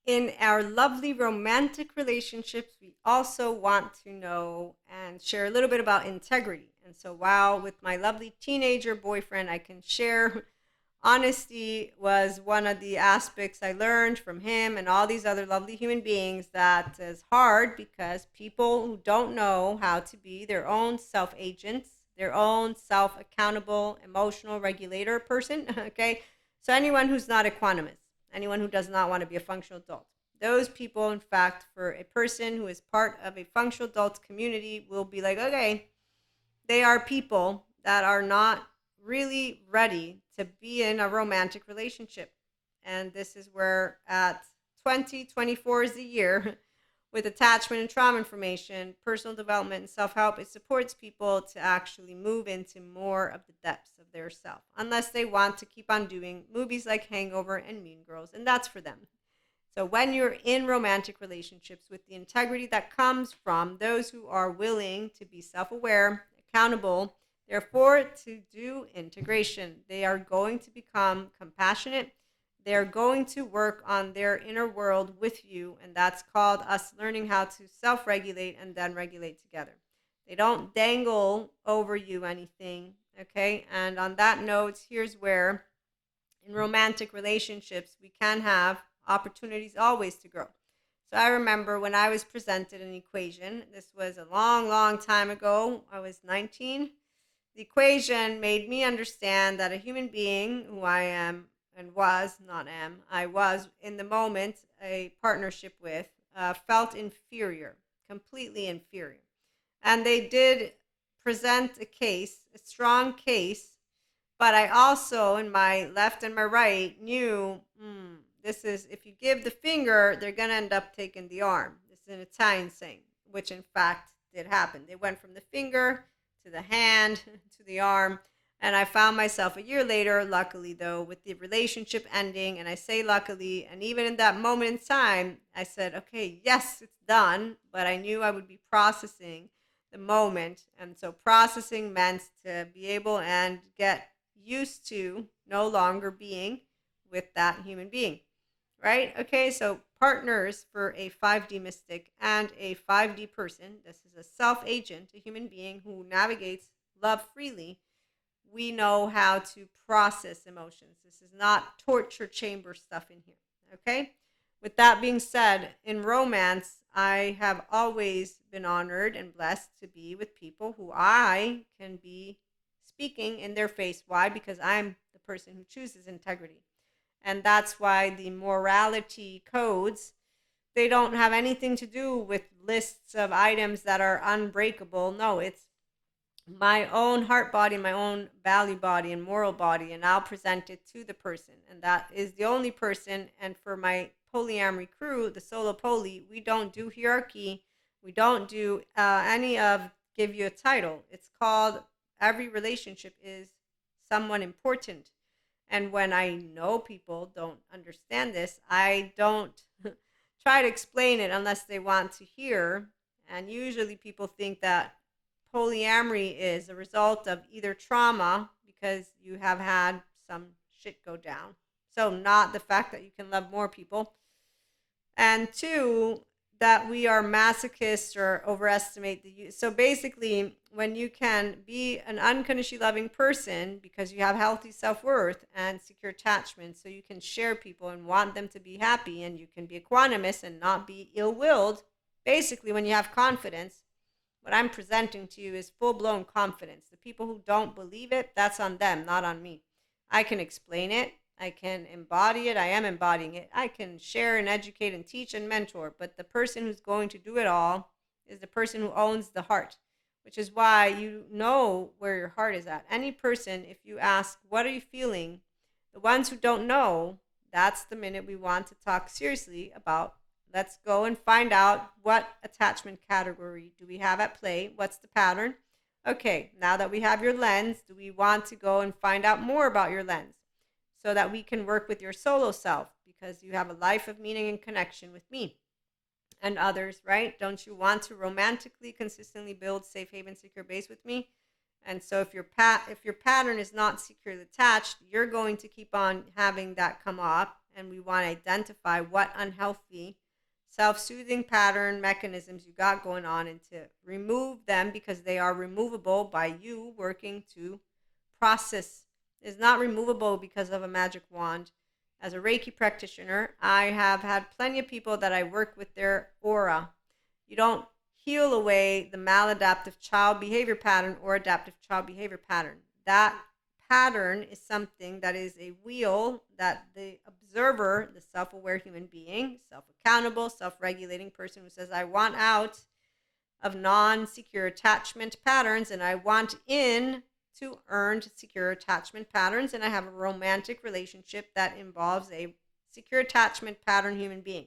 in our lovely romantic relationships, we also want to know and share a little bit about integrity. And so, while with my lovely teenager boyfriend, I can share honesty was one of the aspects I learned from him and all these other lovely human beings that is hard because people who don't know how to be their own self agents, their own self accountable emotional regulator person, okay? So anyone who's not equanimous, anyone who does not want to be a functional adult, those people, in fact, for a person who is part of a functional adult community, will be like, okay, they are people that are not really ready to be in a romantic relationship. And this is where at 2024 is the year with attachment and trauma information, personal development, and self help. It supports people to actually move into more of the depths of their self, unless they want to keep on doing movies like Hangover and Mean Girls, and that's for them. So when you're in romantic relationships with the integrity that comes from those who are willing to be self-aware, accountable, therefore to do integration, they are going to become compassionate. They're going to work on their inner world with you, and that's called us learning how to self-regulate and then regulate together. They don't dangle over you anything, okay? And on that note, here's where in romantic relationships, we can have opportunities always to grow. So I remember when I was presented an equation, this was a long, long time ago. I was 19. The equation made me understand that a human being who I am and was, not am, I was in the moment a partnership with, felt inferior, completely inferior. And they did present a case, a strong case, but I also, in my left and my right, knew this is, if you give the finger, they're going to end up taking the arm. This is an Italian saying, which in fact did happen. They went from the finger to the hand to the arm. And I found myself a year later, luckily though, with the relationship ending. And I say luckily, and even in that moment in time, I said, okay, yes, it's done. But I knew I would be processing the moment. And so processing meant to be able and get used to no longer being with that human being, right? Okay, so partners for a 5D mystic and a 5D person, this is a self agent, a human being who navigates love freely. We know how to process emotions. This is not torture chamber stuff in here, okay? With that being said, in romance, I have always been honored and blessed to be with people who I can be speaking in their face. Why? Because I'm the person who chooses integrity. And that's why the morality codes, they don't have anything to do with lists of items that are unbreakable. No, it's my own heart body, my own value body and moral body, and I'll present it to the person. And that is the only person. And for my polyamory crew, the solo poly, we don't do hierarchy. We don't do any of give you a title. It's called every relationship is someone important. And when I know people don't understand this, I don't try to explain it unless they want to hear. And usually people think that polyamory is a result of either trauma because you have had some shit go down. So, not the fact that you can love more people. And two, that we are masochists or overestimate the use. So, basically, when you can be an unconditionally loving person because you have healthy self worth and secure attachment, so you can share people and want them to be happy, and you can be equanimous and not be ill willed. Basically, when you have confidence, what I'm presenting to you is full blown confidence. The people who don't believe it, that's on them, not on me. I can explain it. I can embody it. I am embodying it. I can share and educate and teach and mentor. But the person who's going to do it all is the person who owns the heart, which is why you know where your heart is at. Any person, if you ask, what are you feeling? The ones who don't know, that's the minute we want to talk seriously about. Let's go and find out what attachment category do we have at play? What's the pattern? Okay, now that we have your lens, do we want to go and find out more about your lens so that we can work with your solo self because you have a life of meaning and connection with me and others, right? Don't you want to romantically, consistently build safe haven, secure base with me? And so if your pattern is not securely attached, you're going to keep on having that come up and we want to identify what unhealthy self-soothing pattern mechanisms you got going on and to remove them because they are removable by you working to process. Is not removable because of a magic wand. As a Reiki practitioner, I have had plenty of people that I work with their aura. You don't heal away the maladaptive child behavior pattern or adaptive child behavior pattern. That pattern is something that is a wheel that the observer, the self aware human being, self accountable, self regulating person who says, I want out of non secure attachment patterns and I want in to earned secure attachment patterns. And I have a romantic relationship that involves a secure attachment pattern human being.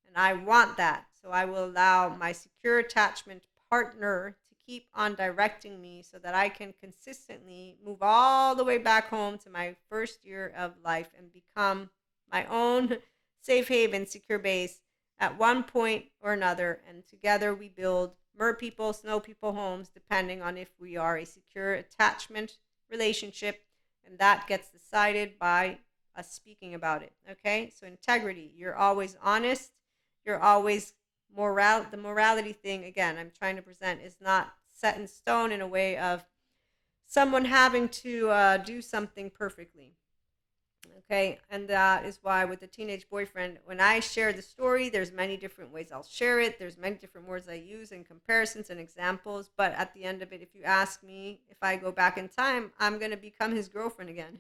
And I want that. So I will allow my secure attachment partner to keep on directing me so that I can consistently move all the way back home to my first year of life and become my own safe haven, secure base at one point or another. And together we build mer people, snow people homes, depending on if we are a secure attachment relationship. And that gets decided by us speaking about it. Okay? So integrity, you're always honest. You're always the morality thing, again, I'm trying to present is not set in stone in a way of someone having to do something perfectly. Okay, and that is why with the teenage boyfriend, when I share the story, there's many different ways I'll share it. There's many different words I use and comparisons and examples. But at the end of it, if you ask me if I go back in time, I'm going to become his girlfriend again.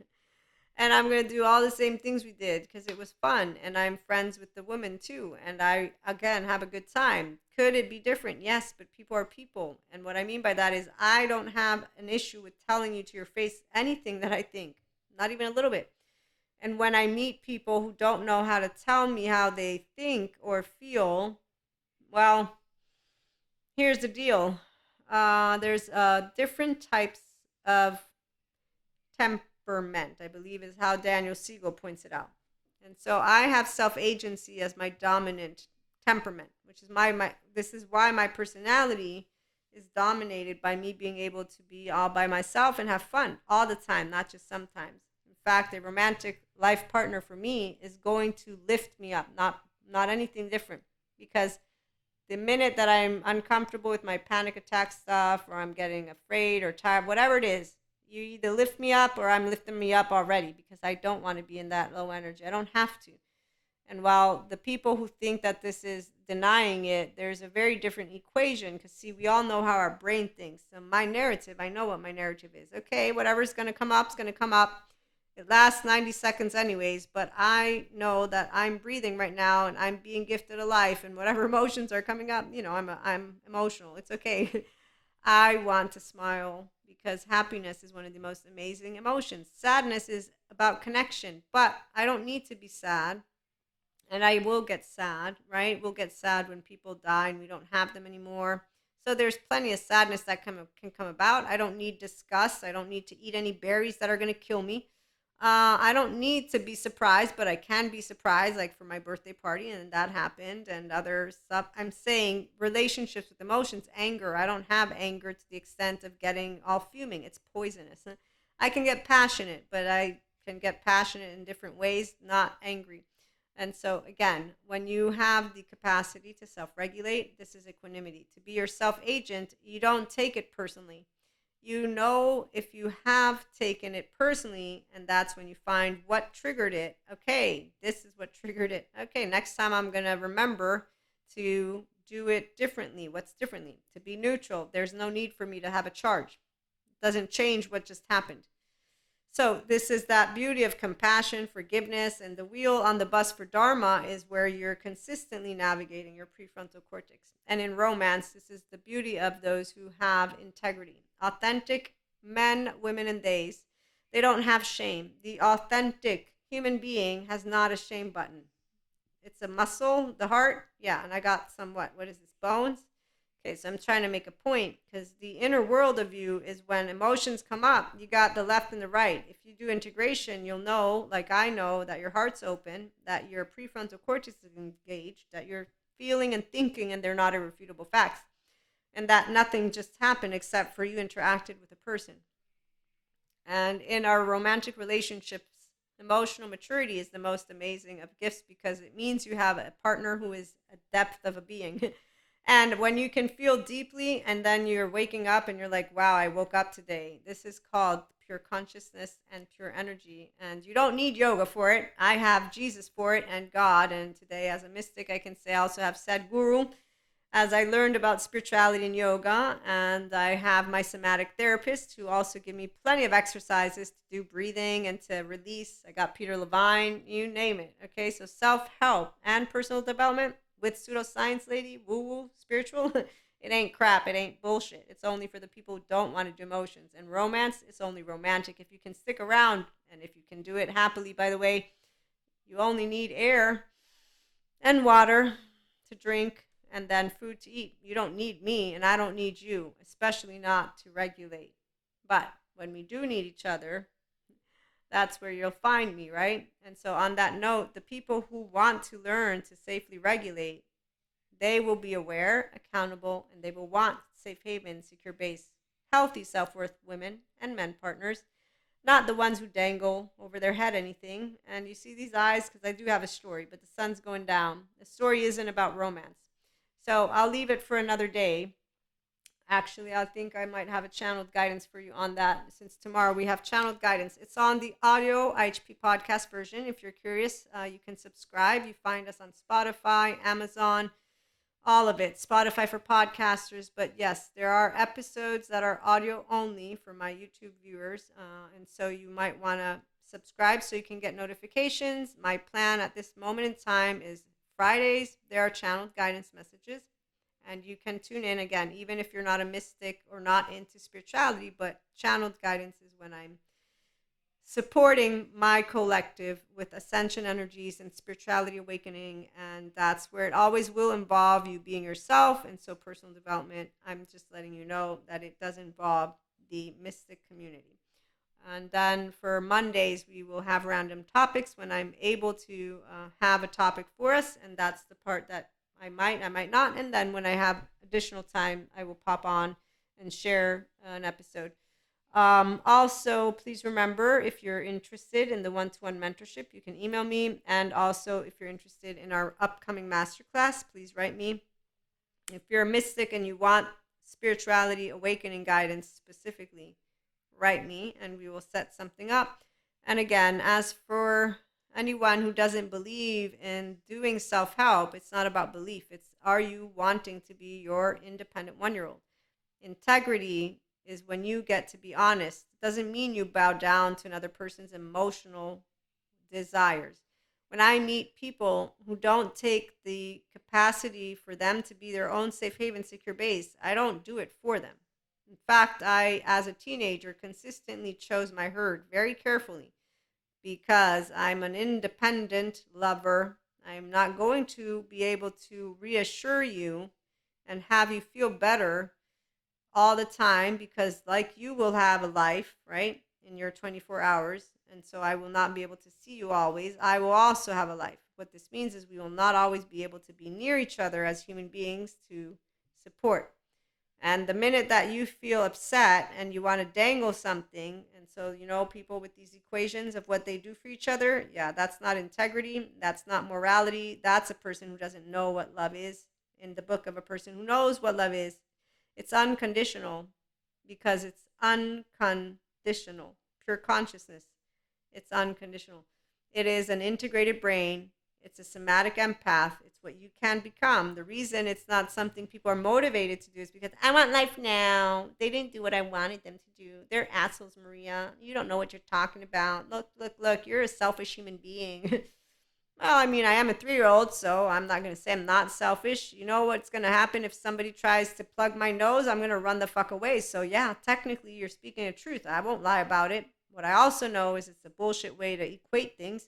And I'm going to do all the same things we did because it was fun. And I'm friends with the woman too. And I, again, have a good time. Could it be different? Yes, but people are people. And what I mean by that is I don't have an issue with telling you to your face anything that I think, not even a little bit. And when I meet people who don't know how to tell me how they think or feel, well, here's the deal. There's different types of temperament, I believe is how Daniel Siegel points it out. And so I have self-agency as my dominant temperament, which is this is why my personality is dominated by me being able to be all by myself and have fun all the time, not just sometimes. In fact, a romantic life partner for me is going to lift me up, not anything different. Because the minute that I'm uncomfortable with my panic attack stuff or I'm getting afraid or tired, whatever it is, you either lift me up or I'm lifting me up already because I don't want to be in that low energy. I don't have to. And while the people who think that this is denying it, there's a very different equation because, see, we all know how our brain thinks. So my narrative, I know what my narrative is. Okay, whatever's going to come up is going to come up. It lasts 90 seconds anyways, but I know that I'm breathing right now and I'm being gifted a life and whatever emotions are coming up, I'm emotional. It's okay. I want to smile because happiness is one of the most amazing emotions. Sadness is about connection, but I don't need to be sad. And I will get sad, right? We'll get sad when people die and we don't have them anymore. So there's plenty of sadness that can come about. I don't need disgust. I don't need to eat any berries that are going to kill me. I don't need to be surprised, but I can be surprised, like for my birthday party, and that happened, and other stuff. I'm saying relationships with emotions, anger. I don't have anger to the extent of getting all fuming. It's poisonous. I can get passionate, but I can get passionate in different ways, not angry. And so, again, when you have the capacity to self regulate, this is equanimity. To be your self agent, you don't take it personally. You know if you have taken it personally, and that's when you find what triggered it. Okay, this is what triggered it. Okay, next time I'm going to remember to do it differently. What's differently? To be neutral. There's no need for me to have a charge. It doesn't change what just happened. So this is that beauty of compassion, forgiveness, and the wheel on the bus for Dharma is where you're consistently navigating your prefrontal cortex. And in romance, this is the beauty of those who have integrity. Authentic men, women, and theys. They don't have shame. The authentic human being has not a shame button. It's a muscle, the heart. Yeah, and I got some, what is this, bones? Okay, so I'm trying to make a point because the inner world of you is when emotions come up, you got the left and the right. If you do integration, you'll know, like I know, that your heart's open, that your prefrontal cortex is engaged, that you're feeling and thinking and they're not irrefutable facts, and that nothing just happened except for you interacted with a person. And in our romantic relationships, Emotional maturity is the most amazing of gifts because it means you have a partner who is a depth of a being. And when you can feel deeply and then you're waking up and you're like, wow, I woke up today. This is called pure consciousness and pure energy. And you don't need yoga for it. I have Jesus for it and God. And today, as a mystic, I can say I also have said guru as I learned about spirituality and yoga. And I have my somatic therapist who also give me plenty of exercises to do breathing and to release. I got Peter Levine, you name it. Okay, so self-help and personal development with pseudoscience lady, woo-woo, spiritual. It ain't crap. It ain't bullshit. It's only for the people who don't want to do emotions. And romance, it's only romantic if you can stick around and if you can do it happily. By the way, you only need air and water to drink and then food to eat. You don't need me and I don't need you, especially not to regulate. But when we do need each other, that's where you'll find me, right? And so, on that note, the people who want to learn to safely regulate, they will be aware, accountable, and they will want safe haven, secure base, healthy self worth women and men partners, not the ones who dangle over their head anything. And you see these eyes because I do have a story, but the sun's going down. The story isn't about romance. So I'll leave it for another day. Actually, I think I might have a channeled guidance for you on that since tomorrow we have channeled guidance. It's on the audio IHP podcast version. If you're curious, you can subscribe. You find us on Spotify, Amazon, all of it. Spotify for podcasters. But yes, there are episodes that are audio only for my YouTube viewers. And so you might want to subscribe so you can get notifications. My plan at this moment in time is Fridays, there are channeled guidance messages. And you can tune in again, even if you're not a mystic or not into spirituality, but channeled guidance is when I'm supporting my collective with ascension energies and spirituality awakening. And that's where it always will involve you being yourself. And so personal development, I'm just letting you know that it does involve the mystic community. And then for Mondays, we will have random topics when I'm able to have a topic for us. And that's the part that I might not. And then when I have additional time, I will pop on and share an episode. Also, please remember, if you're interested in the one-to-one mentorship, you can email me. And also, if you're interested in our upcoming masterclass, please write me. If you're a mystic and you want spirituality awakening guidance specifically, write me and we will set something up. And again, as for anyone who doesn't believe in doing self-help, it's not about belief. It's, are you wanting to be your independent one-year-old? Integrity is when you get to be honest. It doesn't mean you bow down to another person's emotional desires. When I meet people who don't take the capacity for them to be their own safe haven, secure base, I don't do it for them. In fact, I, as a teenager, consistently chose my herd very carefully because I'm an independent lover. I'm not going to be able to reassure you and have you feel better all the time because, like, you will have a life, right, in your 24 hours. And so I will not be able to see you always. I will also have a life. What this means is we will not always be able to be near each other as human beings to support. And the minute that you feel upset and you want to dangle something, and so, you know, people with these equations of what they do for each other, yeah, that's not integrity. That's not morality. That's a person who doesn't know what love is. In the book of a person who knows what love is, it's unconditional because it's unconditional. Pure consciousness, it's unconditional. It is an integrated brain. It's a somatic empath. It's what you can become. The reason it's not something people are motivated to do is because I want life now. They didn't do what I wanted them to do. They're assholes, Maria. You don't know what you're talking about. Look. You're a selfish human being. Well, I mean, I am a 3-year-old, so I'm not going to say I'm not selfish. You know what's going to happen if somebody tries to plug my nose? I'm going to run the fuck away. So, yeah, technically you're speaking the truth. I won't lie about it. What I also know is it's a bullshit way to equate things.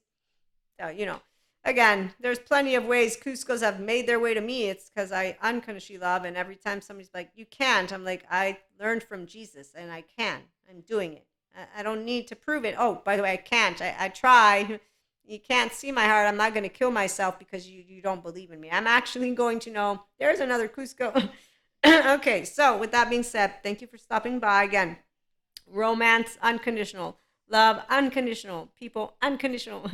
So, you know. Again, there's plenty of ways Cuscos have made their way to me. It's because I unconditionally love, and every time somebody's like, you can't, I'm like, I learned from Jesus, and I can. I'm doing it. I don't need to prove it. Oh, by the way, I can't. I try. You can't see my heart. I'm not going to kill myself because you don't believe in me. I'm actually going to know there's another Cusco. Okay, so with that being said, thank you for stopping by again. Romance, unconditional. love unconditional, people unconditional.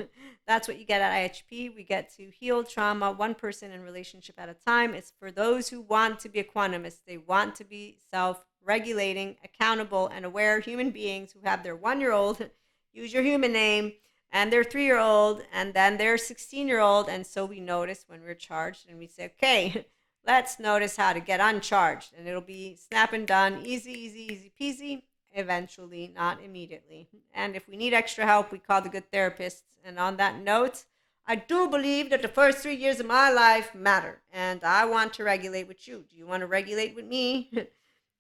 That's what you get at IHP. We get to heal trauma one person and relationship at a time. It's for those who want to be equanimous. They want to be self-regulating, accountable, and aware human beings who have their 1-year old, use your human name, and their 3-year-old, and then their 16-year-old. And so we notice when we're charged and we say, okay, let's notice how to get uncharged. And it'll be snap and done, easy, easy, easy peasy, eventually, not immediately. And if we need extra help, we call the good therapists. And on that note, I do believe that the first 3 years of my life matter. And I want to regulate with you. Do you want to regulate with me?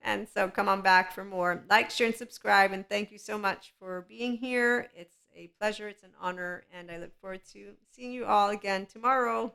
And so come on back for more. Like, share, and subscribe. And thank you so much for being here. It's a pleasure. It's an honor. And I look forward to seeing you all again tomorrow.